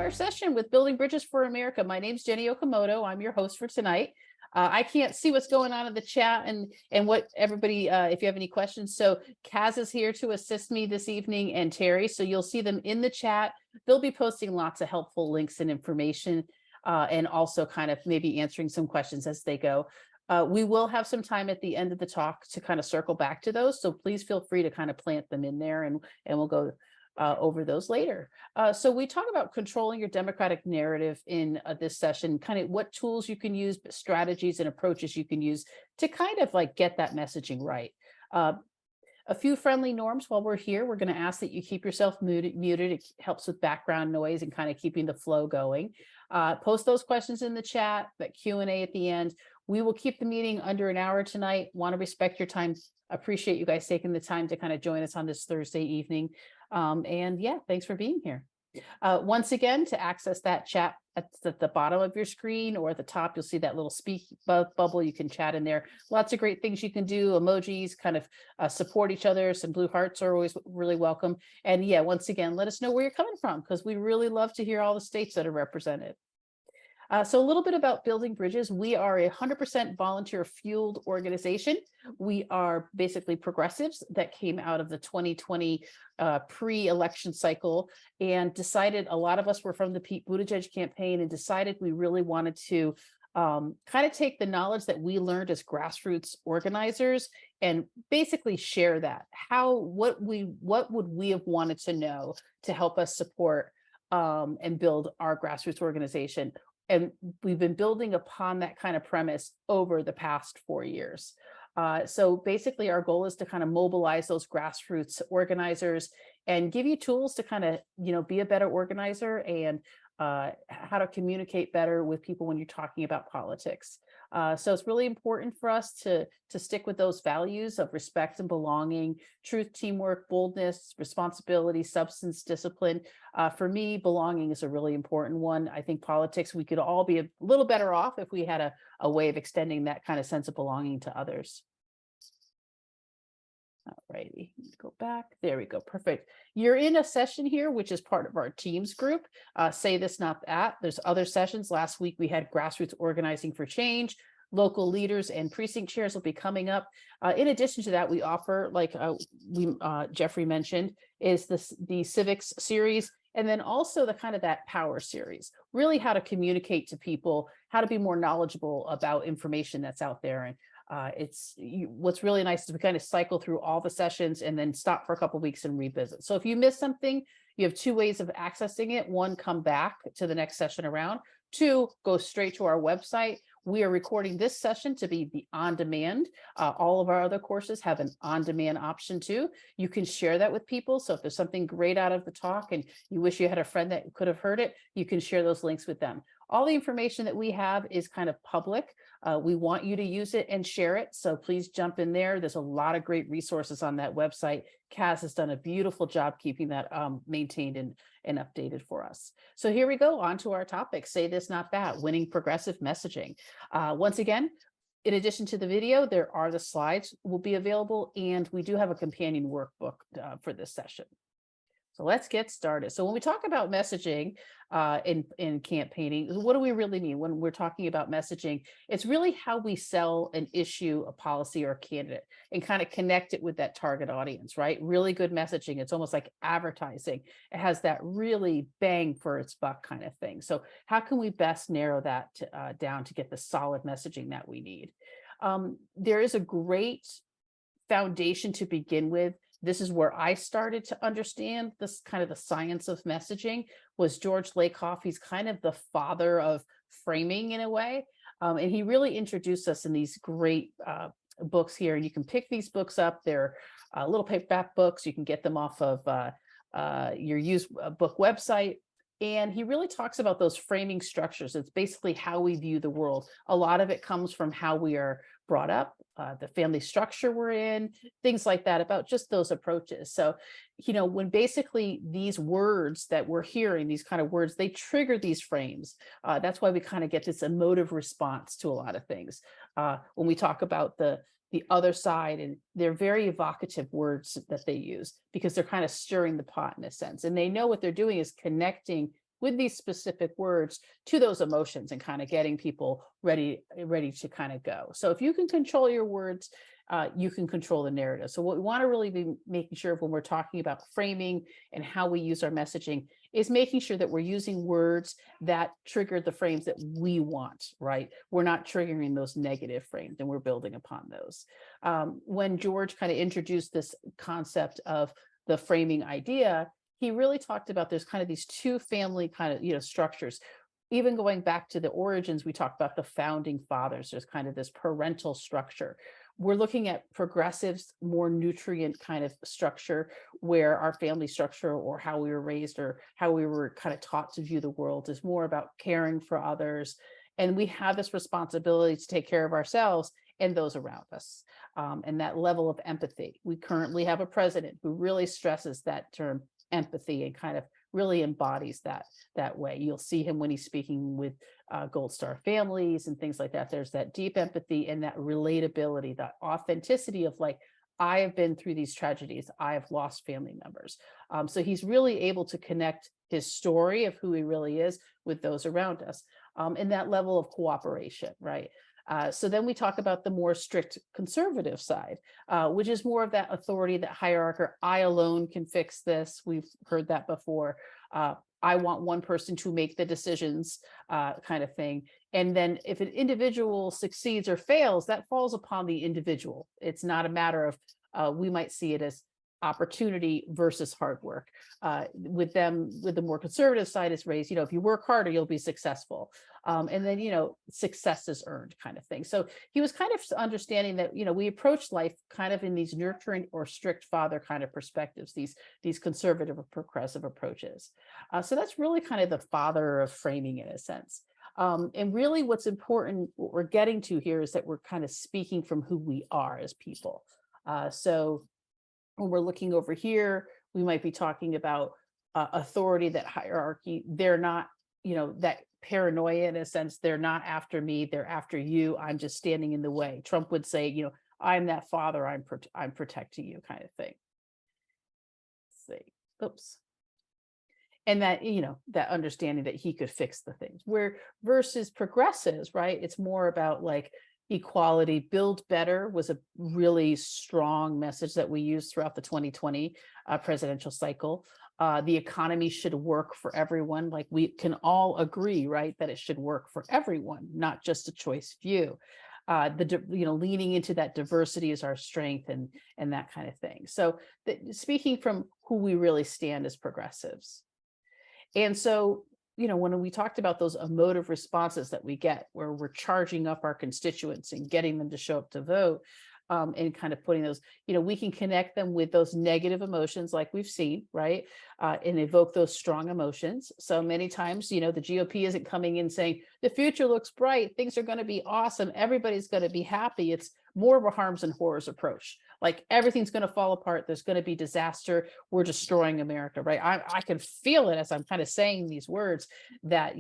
our session with Building Bridges for America. My name's Jenny Okamoto. I'm your host for tonight. I can't see what's going on in the chat and what everybody, if you have any questions. So Kaz is here to assist me this evening, and Terry. So you'll see them in the chat. They'll be posting lots of helpful links and information, and also kind of maybe answering some questions as they go. We will have some time at the end of the talk to kind of circle back to those. So please feel free to kind of plant them in there, and we'll go over those later. So we talk about controlling your democratic narrative in this session, kind of what tools you can use, strategies and approaches you can use to kind of like get that messaging right. A few friendly norms while we're here. We're going to ask that you keep yourself muted. It helps with background noise and kind of keeping the flow going. Post those questions in the chat, that Q&A at the end. We will keep the meeting under an hour tonight. Want to respect your time. Appreciate you guys taking the time to kind of join us on this Thursday evening. And yeah, thanks for being here. Once again, to access that chat at the bottom of your screen or at the top, you'll see that little speak bubble. You can chat in there. Lots of great things you can do. Emojis, kind of support each other. Some blue hearts are always really welcome. And yeah, once again, let us know where you're coming from, because we really love to hear all the states that are represented. So a little bit about Building Bridges. We are a 100% volunteer fueled organization. We are basically progressives that came out of the 2020 pre-election cycle and decided, a lot of us were from the Pete Buttigieg campaign, and decided we really wanted to kind of take the knowledge that we learned as grassroots organizers and basically share that. What would we have wanted to know to help us support and build our grassroots organization? And we've been building upon that kind of premise over the past 4 years. So basically our goal is to kind of mobilize those grassroots organizers and give you tools to kind of, be a better organizer, and how to communicate better with people when you're talking about politics. So it's really important for us to stick with those values of respect and belonging, truth, teamwork, boldness, responsibility, substance, discipline. For me, belonging is a really important one. I think politics, we could all be a little better off if we had a way of extending that kind of sense of belonging to others. All righty, go back. There we go. Perfect. You're in a session here, which is part of our Teams group. Say This, Not That. There's other sessions. Last week we had grassroots organizing for change. Local leaders and precinct chairs will be coming up. In addition to that, we offer, like Jeffrey mentioned, is the civics series, and then also the kind of that power series. Really, how to communicate to people, how to be more knowledgeable about information that's out there. And what's really nice is we kind of cycle through all the sessions and then stop for a couple of weeks and revisit. So if you miss something, you have two ways of accessing it. One, come back to the next session around. Two, go straight to our website. We are recording this session to be the on-demand. All of our other courses have an on-demand option too. You can share that with people. So if there's something great out of the talk and you wish you had a friend that could have heard it, you can share those links with them. All the information that we have is kind of public. We want you to use it and share it. So please jump in there. There's a lot of great resources on that website. Kaz has done a beautiful job keeping that maintained and updated for us. So here we go on to our topic, Say This, Not That, winning progressive messaging. Once again, in addition to the video, there are the slides will be available, and we do have a companion workbook for this session. So let's get started. So when we talk about messaging in campaigning, what do we really mean when we're talking about messaging? It's really how we sell an issue, a policy, or a candidate, and kind of connect it with that target audience, right? Really good messaging. It's almost like advertising. It has that really bang for its buck kind of thing. So how can we best narrow that down to get the solid messaging that we need? There is a great foundation to begin with. This is where I started to understand this kind of the science of messaging, was George Lakoff. He's kind of the father of framing in a way. And he really introduced us in these great books here. And you can pick these books up. They're little paperback books. You can get them off of your used book website. And he really talks about those framing structures. It's basically how we view the world. A lot of it comes from how we are brought up, the family structure we're in, things like that, about just those approaches. So, when basically these words that we're hearing, these kind of words, they trigger these frames. That's why we kind of get this emotive response to a lot of things. When we talk about the other side, and they're very evocative words that they use because they're kind of stirring the pot in a sense. And they know what they're doing is connecting with these specific words to those emotions and kind of getting people ready to kind of go. So if you can control your words, you can control the narrative. So what we want to really be making sure of when we're talking about framing and how we use our messaging is making sure that we're using words that trigger the frames that we want, right? We're not triggering those negative frames and we're building upon those. When George kind of introduced this concept of the framing idea, he really talked about there's kind of these two family kind of, structures. Even going back to the origins, we talked about the founding fathers. There's kind of this parental structure. We're looking at progressives, more nutrient kind of structure, where our family structure or how we were raised or how we were kind of taught to view the world is more about caring for others. And we have this responsibility to take care of ourselves and those around us. And that level of empathy. We currently have a president who really stresses that term empathy and kind of really embodies that way. You'll see him when he's speaking with Gold Star families and things like that. There's that deep empathy and that relatability, that authenticity of like, I have been through these tragedies. I have lost family members. So he's really able to connect his story of who he really is with those around us, and that level of cooperation, right? So then we talk about the more strict conservative side, which is more of that authority, that hierarchy. I alone can fix this. We've heard that before. I want one person to make the decisions, kind of thing. And then if an individual succeeds or fails, that falls upon the individual. It's not a matter of, we might see it as opportunity versus hard work. With the more conservative side is raised, if you work harder, you'll be successful. And then, success is earned kind of thing. So he was kind of understanding that, we approach life kind of in these nurturing or strict father kind of perspectives, these conservative or progressive approaches. So that's really kind of the father of framing in a sense. And really what's important, what we're getting to here is that we're kind of speaking from who we are as people. So when we're looking over here, we might be talking about authority, that hierarchy. They're not, that paranoia in a sense. They're not after me. They're after you. I'm just standing in the way. Trump would say, I'm that father. I'm protecting you kind of thing. Let's see. Oops. And that, that understanding that he could fix the things, where versus progressives, right? It's more about like equality. Build better was a really strong message that we used throughout the 2020 presidential cycle. The economy should work for everyone. Like we can all agree, right, that it should work for everyone, not just a choice view. Leaning into that diversity is our strength and that kind of thing. So speaking from who we really stand as progressives. And so, when we talked about those emotive responses that we get, where we're charging up our constituents and getting them to show up to vote, and kind of putting those, we can connect them with those negative emotions like we've seen, right? And evoke those strong emotions. So many times, the GOP isn't coming in saying, the future looks bright, things are going to be awesome, everybody's going to be happy. It's more of a harms and horrors approach. Like everything's going to fall apart. There's going to be disaster. We're destroying America, right? I can feel it as I'm kind of saying these words that,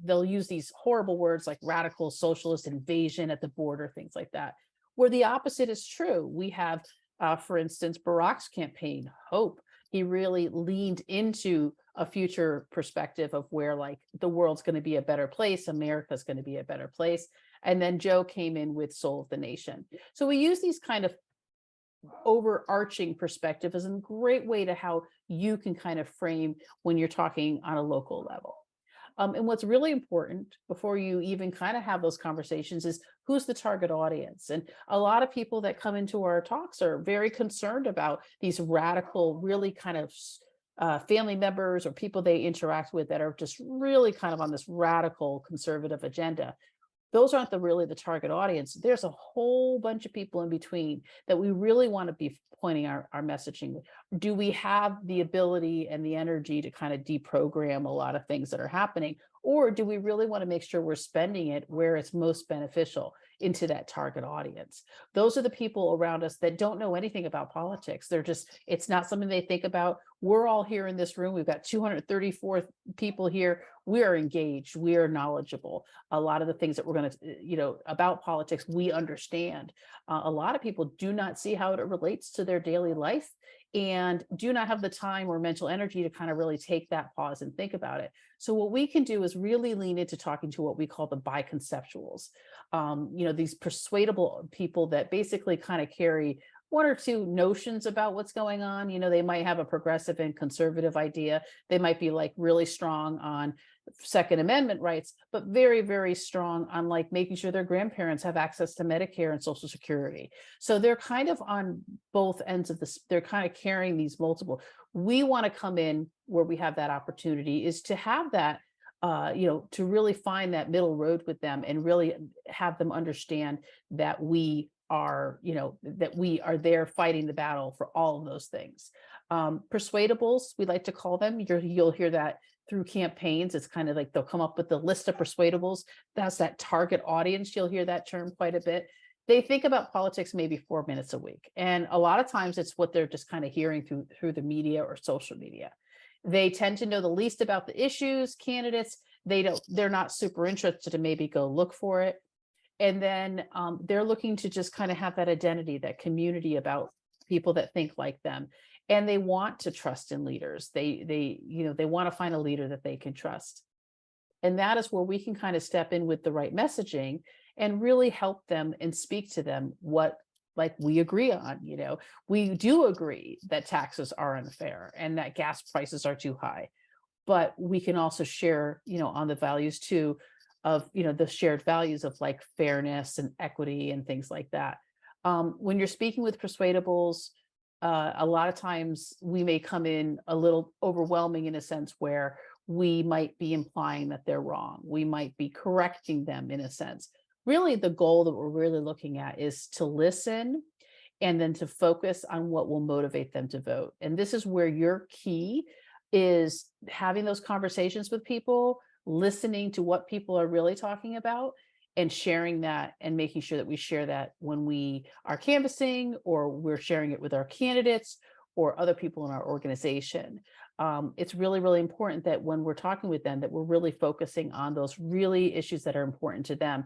they'll use these horrible words like radical socialist invasion at the border, things like that, where the opposite is true. We have, for instance, Barack's campaign, Hope. He really leaned into a future perspective of where like the world's going to be a better place. America's going to be a better place. And then Joe came in with Soul of the Nation. So we use these kind of overarching perspective as a great way to how you can kind of frame when you're talking on a local level. And what's really important before you even kind of have those conversations is who's the target audience. And a lot of people that come into our talks are very concerned about these radical, really kind of family members or people they interact with that are just really kind of on this radical conservative agenda. Those aren't really the target audience. There's a whole bunch of people in between that we really want to be pointing our messaging. Do we have the ability and the energy to kind of deprogram a lot of things that are happening? Or do we really want to make sure we're spending it where it's most beneficial into that target audience? Those are the people around us that don't know anything about politics. It's not something they think about. We're all here in this room. We've got 234 people here. We are engaged. We are knowledgeable. A lot of the things that we're going to, about politics, we understand. A lot of people do not see how it relates to their daily life. and do not have the time or mental energy to kind of really take that pause and think about it. So what we can do is really lean into talking to what we call the biconceptuals. These persuadable people that basically kind of carry one or two notions about what's going on. They might have a progressive and conservative idea. They might be like really strong on Second Amendment rights, but very, very strong on like making sure their grandparents have access to Medicare and Social Security. So they're kind of on both ends of this. They're kind of carrying these multiple. We want to come in where we have that opportunity is to have that, to really find that middle road with them and really have them understand that we are, that we are there fighting the battle for all of those things. Persuadables, we like to call them. You'll hear that through campaigns. It's kind of like they'll come up with the list of persuadables. That's that target audience. You'll hear that term quite a bit. They think about politics maybe 4 minutes a week. And a lot of times it's what they're just kind of hearing through the media or social media. They tend to know the least about the issues, candidates. They're not super interested to maybe go look for it. And then they're looking to just kind of have that identity, that community about people that think like them. And they want to trust in leaders. They want to find a leader that they can trust. And that is where we can kind of step in with the right messaging and really help them and speak to them what like we agree on. We do agree that taxes are unfair and that gas prices are too high, but we can also share, on the values too of, the shared values of like fairness and equity and things like that. When you're speaking with persuadables, a lot of times we may come in a little overwhelming in a sense where we might be implying that they're wrong. We might be correcting them in a sense. Really, the goal that we're really looking at is to listen and then to focus on what will motivate them to vote. And this is where your key is having those conversations with people, listening to what people are really talking about, and sharing that and making sure that we share that when we are canvassing or we're sharing it with our candidates or other people in our organization. It's really, really important that when we're talking with them, that we're really focusing on those really issues that are important to them.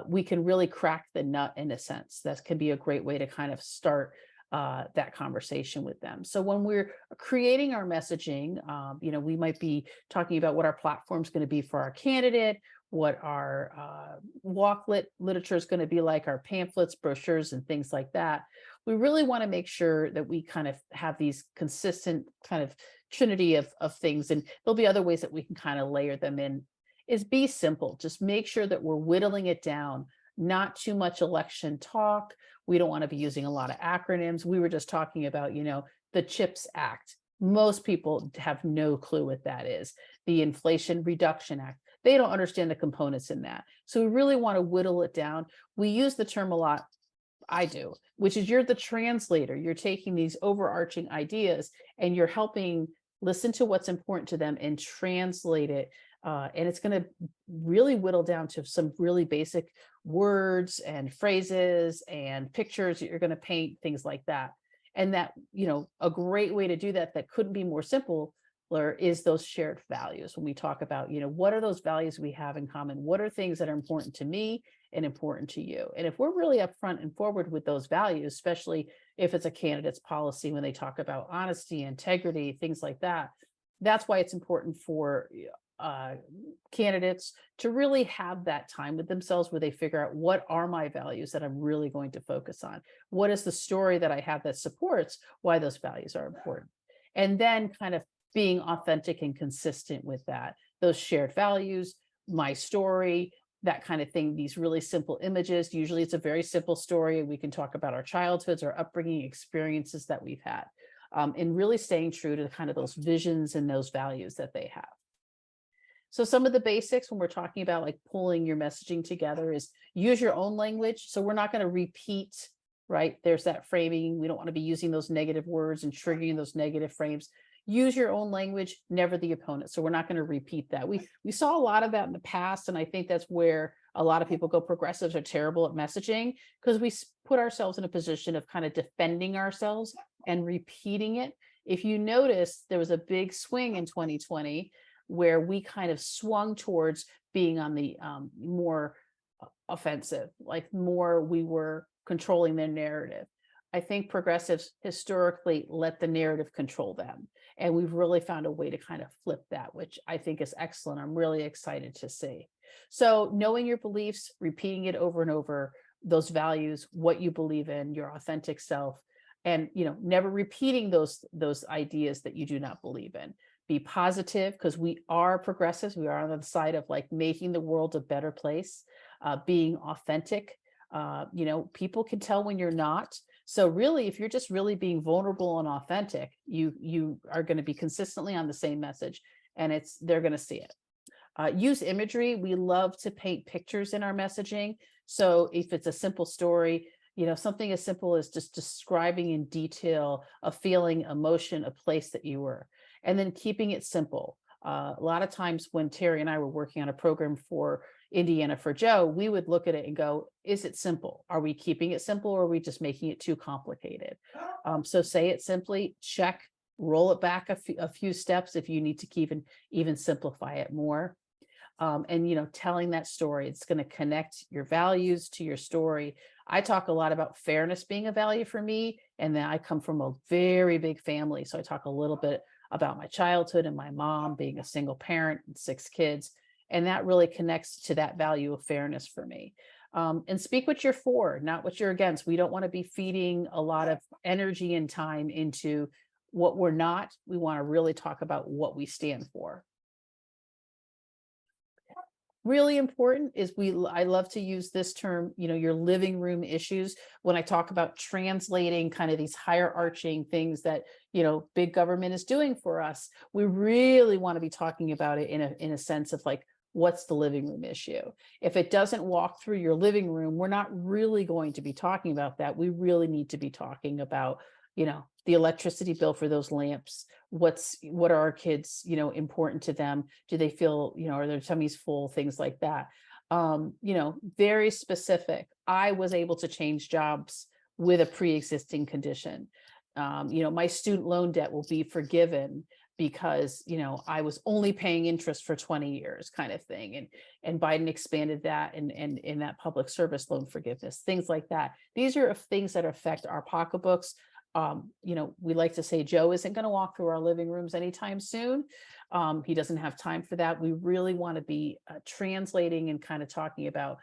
We can really crack the nut in a sense. That can be a great way to kind of start that conversation with them. So when we're creating our messaging, we might be talking about what our platform is going to be for our candidate, what our walklet literature is going to be like, our pamphlets, brochures, and things like that. We really want to make sure that we kind of have these consistent kind of trinity of things. And there'll be other ways that we can kind of layer them in. Is be simple. Just make sure that we're whittling it down, not too much election talk. We don't want to be using a lot of acronyms. We were just talking about, the CHIPS Act. Most people have no clue what that is. The Inflation Reduction Act. They don't understand the components in that. So we really want to whittle it down. We use the term a lot, I do, which is you're the translator. You're taking these overarching ideas and you're helping listen to what's important to them and translate it. And it's going to really whittle down to some really basic words and phrases and pictures that you're going to paint, things like that. And that, a great way to do that couldn't be more simple is those shared values. When we talk about, what are those values we have in common? What are things that are important to me and important to you? And if we're really upfront and forward with those values, especially if it's a candidate's policy, when they talk about honesty, integrity, things like that, that's why it's important for candidates to really have that time with themselves where they figure out what are my values that I'm really going to focus on? What is the story that I have that supports why those values are important? And then kind of being authentic and consistent with that, those shared values, my story, that kind of thing, these really simple images. Usually it's a very simple story. We can talk about our childhoods, our upbringing experiences that we've had, and really staying true to kind of those visions and those values that they have. So some of the basics when we're talking about like pulling your messaging together is use your own language. So we're not going to repeat, right? There's that framing. We don't want to be using those negative words and triggering those negative frames. Use your own language, never the opponent. So we're not going to repeat that. We saw a lot of that in the past. And I think that's where a lot of people go, progressives are terrible at messaging because we put ourselves in a position of kind of defending ourselves and repeating it. If you notice, there was a big swing in 2020 where we kind of swung towards being on the more offensive, like more we were controlling their narrative. I think progressives historically let the narrative control them. And we've really found a way to kind of flip that, which I think is excellent. I'm really excited to see. So knowing your beliefs, repeating it over and over, those values, what you believe in, your authentic self, and never repeating those ideas that you do not believe in. Be positive, because we are progressives. We are on the side of like making the world a better place, being authentic. People can tell when you're not. So really, if you're just really being vulnerable and authentic, you are going to be consistently on the same message, and they're going to see it. Use imagery. We love to paint pictures in our messaging. So if it's a simple story, something as simple as just describing in detail a feeling, emotion, a place that you were, and then keeping it simple. A lot of times when Terry and I were working on a program for Indiana for Joe, we would look at it and go, is it simple? Are we keeping it simple, or are we just making it too complicated? So say it simply, check, roll it back a few steps if you need to keep and even simplify it more. And telling that story, it's going to connect your values to your story. I talk a lot about fairness being a value for me, and then I come from a very big family, so I talk a little bit about my childhood and my mom being a single parent and 6 kids, and that really connects to that value of fairness for me. And speak what you're for, not what you're against. We don't want to be feeding a lot of energy and time into what we're not. We want to really talk about what we stand for. Really important is I love to use this term, your living room issues, when I talk about translating kind of these higher arching things that, big government is doing for us. We really want to be talking about it in a sense of like, what's the living room issue? If it doesn't walk through your living room, we're not really going to be talking about that. We really need to be talking about, the electricity bill for those lamps. What are our kids, important to them? Do they feel, are their tummies full? Things like that. Very specific. I was able to change jobs with a pre-existing condition. My student loan debt will be forgiven because, I was only paying interest for 20 years kind of thing. And Biden expanded that and in that public service loan forgiveness, things like that. These are things that affect our pocketbooks. We like to say Joe isn't going to walk through our living rooms anytime soon. He doesn't have time for that. We really want to be translating and kind of talking about,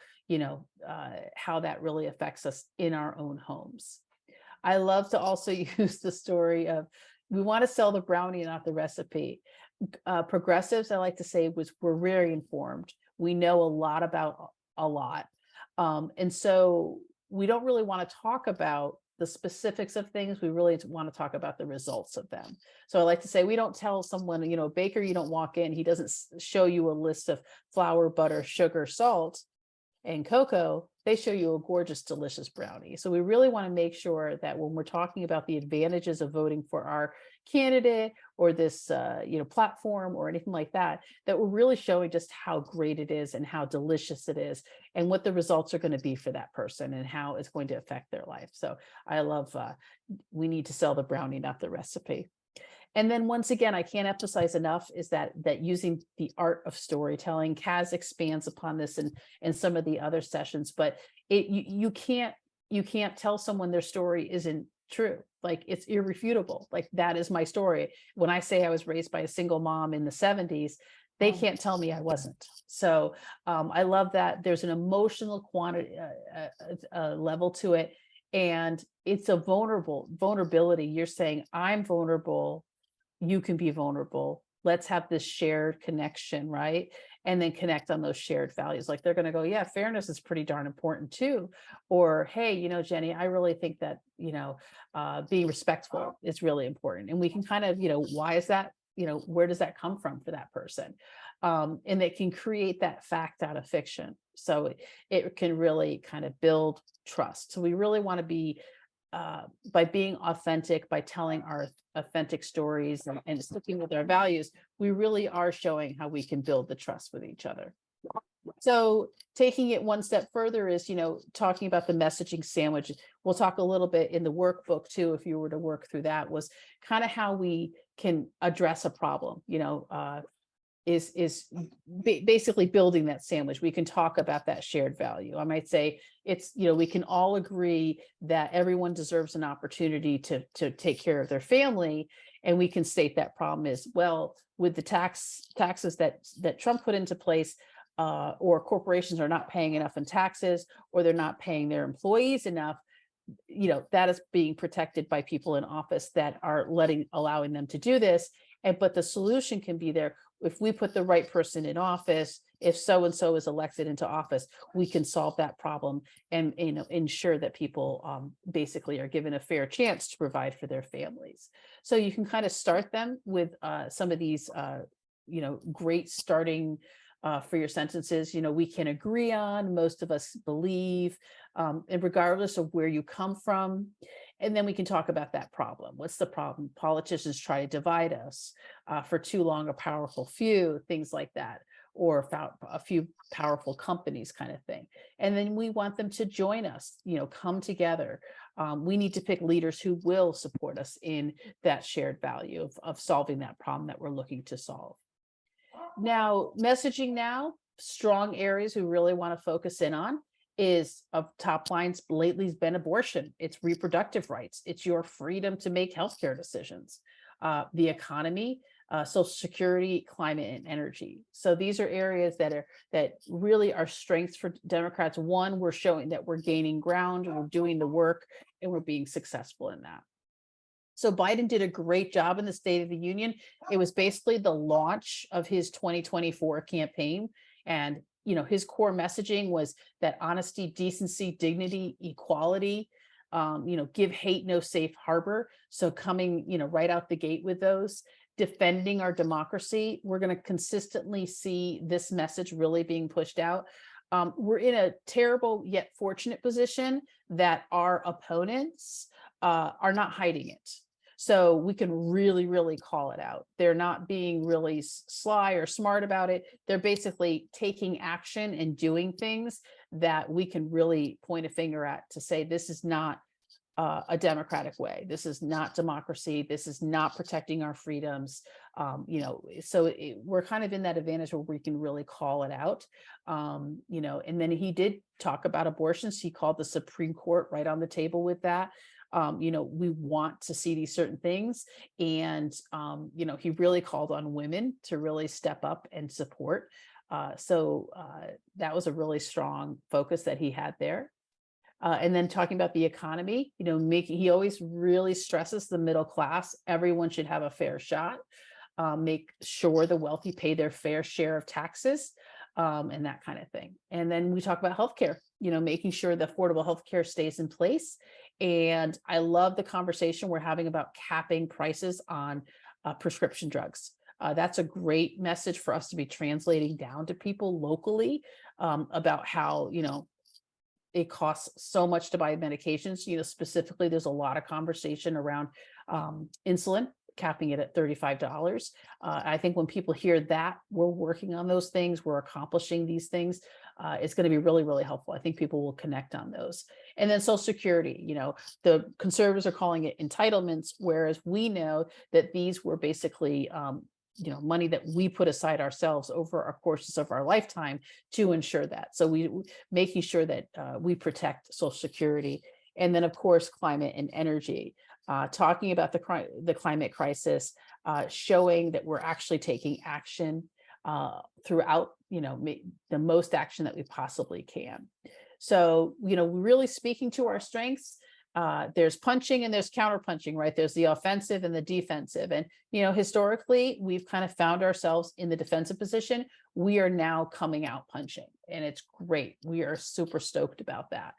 how that really affects us in our own homes. I love to also use the story of, we want to sell the brownie, not the recipe. Progressives, I like to say, we're very informed. We know a lot about a lot. And so we don't really want to talk about the specifics of things. We really want to talk about the results of them. So I like to say, we don't tell someone, baker, you don't walk in, he doesn't show you a list of flour, butter, sugar, salt, and cocoa. They show you a gorgeous, delicious brownie. So we really want to make sure that when we're talking about the advantages of voting for our candidate or this, platform or anything like that, that we're really showing just how great it is and how delicious it is and what the results are going to be for that person and how it's going to affect their life. So I love, we need to sell the brownie, not the recipe. And then once again, I can't emphasize enough is that using the art of storytelling. Kaz expands upon this in some of the other sessions, but you can't tell someone their story isn't true. Like, it's irrefutable. Like, that is my story. When I say I was raised by a single mom in the 70s, they can't tell me I wasn't. So I love that there's an emotional quantity level to it. And it's a vulnerability. You're saying, I'm vulnerable, you can be vulnerable. Let's have this shared connection, right? And then connect on those shared values. Like, they're going to go, yeah, fairness is pretty darn important too. Or, hey, Jenny, I really think that, being respectful is really important. And we can kind of, why is that? Where does that come from for that person? And it can create that fact out of fiction. So it can really kind of build trust. So we really want to be, by being authentic, by telling our authentic stories and sticking with our values, we really are showing how we can build the trust with each other. So taking it one step further is, talking about the messaging sandwich. We'll talk a little bit in the workbook too, if you were to work through that, was kind of how we can address a problem. is basically building that sandwich. We can talk about that shared value. I might say it's, we can all agree that everyone deserves an opportunity to take care of their family. And we can state that problem is, well, with the taxes that Trump put into place, or corporations are not paying enough in taxes, or they're not paying their employees enough, that is being protected by people in office that are allowing them to do this. But the solution can be there if we put the right person in office. If so and so is elected into office, we can solve that problem and ensure that people basically are given a fair chance to provide for their families. So you can kind of start them with some of these great starting for your sentences, we can agree on, most of us believe, and regardless of where you come from. And then we can talk about that problem. What's the problem? Politicians try to divide us, for too long, a powerful few, things like that, or a few powerful companies kind of thing. And then we want them to join us, come together. We need to pick leaders who will support us in that shared value of solving that problem that we're looking to solve. Now, messaging now, strong areas we really want to focus in on is of top lines lately has been abortion. It's reproductive rights. It's your freedom to make healthcare decisions, the economy, Social Security, climate, and energy. So these are areas that really are strengths for Democrats. One, we're showing that we're gaining ground, we're doing the work, and we're being successful in that. So Biden did a great job in the State of the Union. It was basically the launch of his 2024 campaign. And, his core messaging was that honesty, decency, dignity, equality, give hate no safe harbor. So coming, right out the gate with those, defending our democracy, we're going to consistently see this message really being pushed out. We're in a terrible yet fortunate position that our opponents are not hiding it. So we can really, really call it out. They're not being really sly or smart about it. They're basically taking action and doing things that we can really point a finger at to say, this is not a democratic way. This is not democracy. This is not protecting our freedoms. So we're kind of in that advantage where we can really call it out. And then he did talk about abortions. He called the Supreme Court right on the table with that. We want to see these certain things. And, he really called on women to really step up and support. So that was a really strong focus that he had there. And then talking about the economy, he always really stresses the middle class. Everyone should have a fair shot. Make sure the wealthy pay their fair share of taxes, and that kind of thing. And then we talk about healthcare, making sure the affordable healthcare stays in place. And I love the conversation we're having about capping prices on prescription drugs. That's a great message for us to be translating down to people locally, about how, it costs so much to buy medications. Specifically, there's a lot of conversation around insulin, capping it at $35. I think when people hear that we're working on those things, we're accomplishing these things, it's going to be really, really helpful. I think people will connect on those. And then Social Security, the conservatives are calling it entitlements, whereas we know that these were basically money that we put aside ourselves over our courses of our lifetime to ensure that. So we making sure that we protect Social Security. And then, of course, climate and energy, talking about the climate crisis, showing that we're actually taking action throughout, the most action that we possibly can. So, really speaking to our strengths. There's punching and there's counterpunching, right? There's the offensive and the defensive. And, historically, we've kind of found ourselves in the defensive position. We are now coming out punching, and it's great. We are super stoked about that.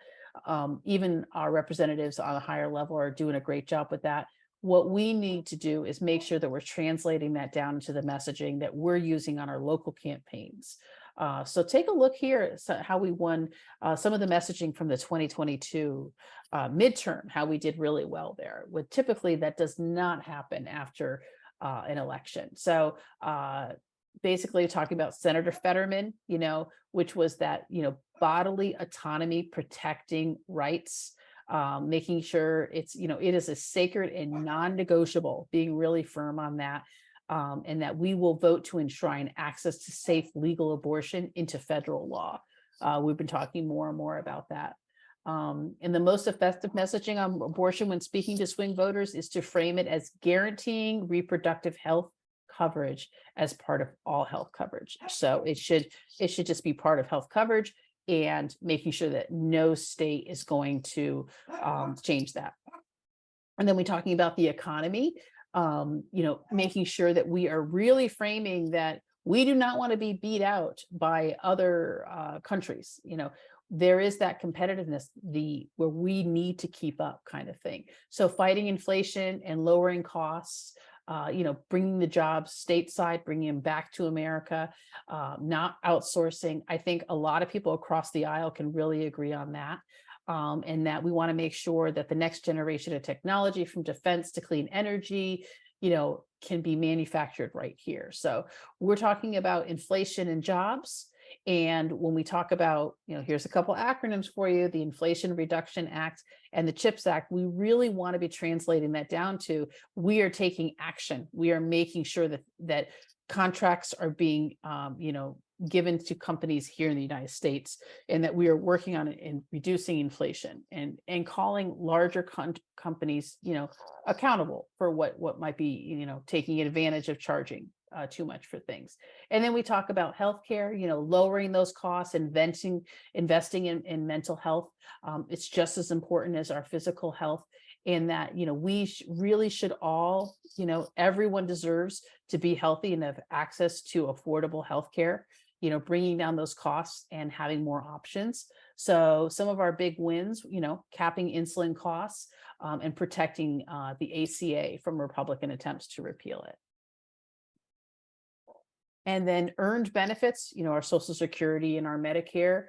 Even our representatives on a higher level are doing a great job with that. What we need to do is make sure that we're translating that down into the messaging that we're using on our local campaigns. So take a look here at how we won some of the messaging from the 2022 midterm, how we did really well there. With typically that does not happen after an election. So basically talking about Senator Fetterman, which was that, bodily autonomy, protecting rights, making sure it's, it is a sacred and non-negotiable, being really firm on that. and that we will vote to enshrine access to safe legal abortion into federal law. We've been talking more and more about that. And the most effective messaging on abortion when speaking to swing voters is to frame it as guaranteeing reproductive health coverage as part of all health coverage. So it should just be part of health coverage, and making sure that no state is going to change that. And then we're talking about the economy, making sure that we are really framing that we do not want to be beat out by other countries. There is that competitiveness, where we need to keep up kind of thing. So fighting inflation and lowering costs, bringing the jobs stateside, bringing them back to America, not outsourcing. I think a lot of people across the aisle can really agree on that. And that we want to make sure that the next generation of technology, from defense to clean energy, can be manufactured right here. So we're talking about inflation and jobs. And when we talk about, here's a couple acronyms for you: the Inflation Reduction Act and the CHIPS Act, we really want to be translating that down to, we are taking action. We are making sure that contracts are being, given to companies here in the United States, and that we are working on it in reducing inflation and calling larger companies, accountable for what might be, taking advantage of charging too much for things. And then we talk about healthcare, lowering those costs, investing in mental health. It's just as important as our physical health. In that, we really should all, everyone deserves to be healthy and have access to affordable healthcare, bringing down those costs and having more options. So some of our big wins, capping insulin costs, and protecting the ACA from Republican attempts to repeal it. And then earned benefits, our Social Security and our Medicare.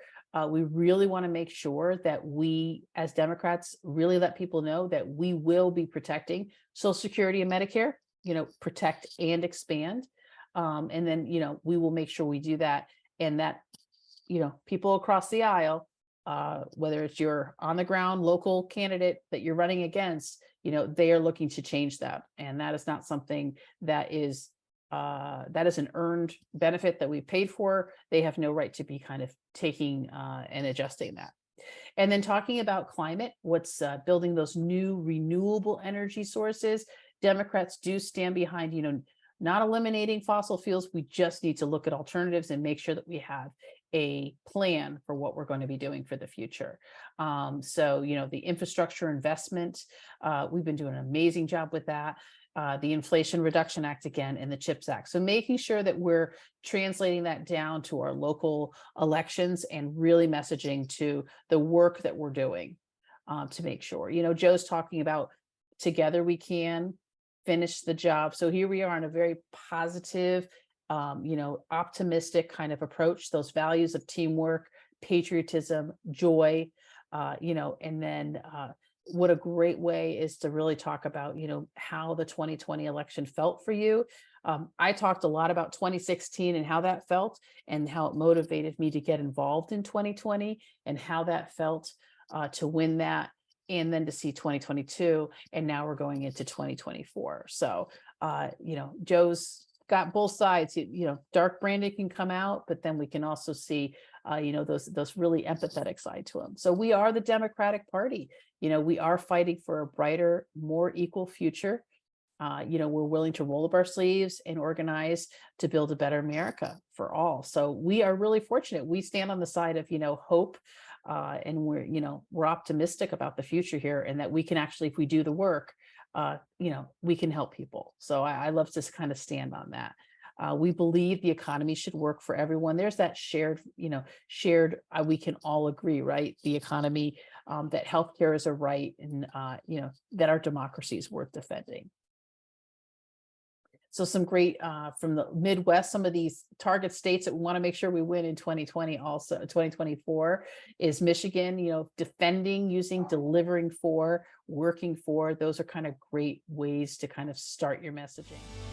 We really want to make sure that we, as Democrats, really let people know that we will be protecting Social Security and Medicare, protect and expand. And then, we will make sure we do that, and that, people across the aisle, whether it's your on the ground local candidate that you're running against, they are looking to change that. And that is not something that is an earned benefit that we paid for. They have no right to be kind of taking and adjusting that. And then talking about climate, what's building those new renewable energy sources. Democrats do stand behind, not eliminating fossil fuels. We just need to look at alternatives and make sure that we have a plan for what we're going to be doing for the future. So, the infrastructure investment, we've been doing an amazing job with that. The Inflation Reduction Act again, and the CHIPS Act. So making sure that we're translating that down to our local elections and really messaging to the work that we're doing to make sure. Joe's talking about together we can finish the job. So here we are in a very positive, optimistic kind of approach, those values of teamwork, patriotism, joy, and then what a great way is to really talk about, how the 2020 election felt for you. I talked a lot about 2016 and how that felt, and how it motivated me to get involved in 2020, and how that felt to win that, and then to see 2022, and now we're going into 2024. So, Joe's got both sides. Dark branding can come out, but then we can also see, those really empathetic side to him. So we are the Democratic Party. We are fighting for a brighter, more equal future. We're willing to roll up our sleeves and organize to build a better America for all. So we are really fortunate. We stand on the side of, hope, and we're optimistic about the future here, and that we can actually, if we do the work, we can help people. So I love to kind of stand on that. We believe the economy should work for everyone. There's that shared, we can all agree, right? The economy, that healthcare is a right, and, that our democracy is worth defending. So some great from the Midwest, some of these target states that we want to make sure we win in 2020, also 2024, is Michigan, defending, using, delivering for, working for. Those are kind of great ways to kind of start your messaging.